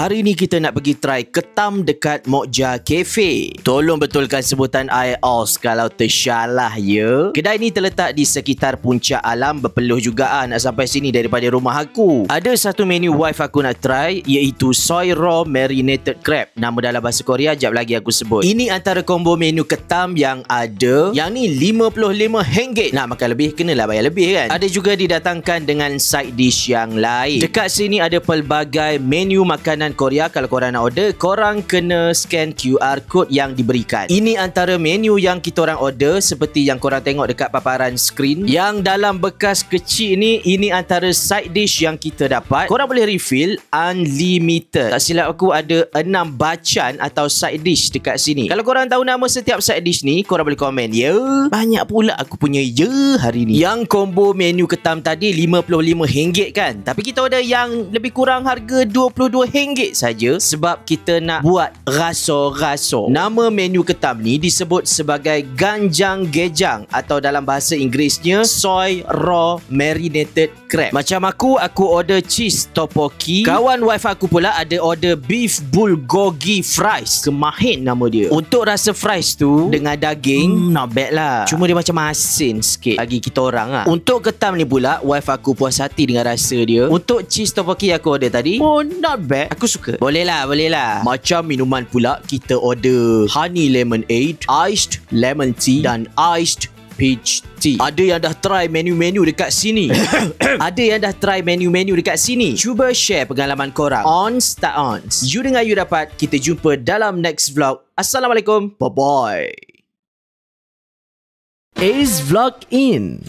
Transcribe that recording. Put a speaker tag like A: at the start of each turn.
A: Hari ni kita nak pergi try ketam dekat Mokja Cafe. Tolong betulkan sebutan IELTS kalau tersalah ya. Kedai ni terletak di sekitar Puncak Alam. Berpeluh juga nak sampai sini daripada rumah aku. Ada satu menu wife aku nak try, iaitu soy raw marinated crab. Nama dalam bahasa Korea, jap lagi aku sebut. Ini antara combo menu ketam yang ada. Yang ni RM55. Nak makan lebih, kenalah bayar lebih kan. Ada juga didatangkan dengan side dish yang lain. Dekat sini ada pelbagai menu makanan Korea. Kalau korang nak order, korang kena scan QR code yang diberikan. Ini antara menu yang kita orang order, seperti yang korang tengok dekat paparan skrin. Yang dalam bekas kecil ni, ini antara side dish yang kita dapat. Korang boleh refill unlimited. Tak silap aku ada 6 bacan atau side dish dekat sini. Kalau korang tahu nama setiap side dish ni, korang boleh komen. Ya, banyak pula aku punya ya hari ni. Yang combo menu ketam tadi RM55 kan. Tapi kita order yang lebih kurang harga RM22 saja, sebab kita nak buat raso-raso. Nama menu ketam ni disebut sebagai ganjang gejang, atau dalam bahasa Inggerisnya soy raw marinated crab. Macam aku order cheese tteokbokki. Kawan wife aku pula ada order beef bulgogi fries. Kemahin nama dia. Untuk rasa fries tu dengan daging, not bad lah. Cuma dia macam asin sikit bagi kita orang lah. Untuk ketam ni pula, wife aku puas hati dengan rasa dia. Untuk cheese tteokbokki aku order tadi, not bad. Aku suka. Boleh lah. Macam minuman pula, kita order honey lemonade, iced lemon tea dan iced peach tea. Ada yang dah try menu-menu dekat sini. Cuba share pengalaman korang. Ons tak ons. You dengar you dapat. Kita jumpa dalam next vlog. Assalamualaikum. Bye-bye. Ace Vlog In.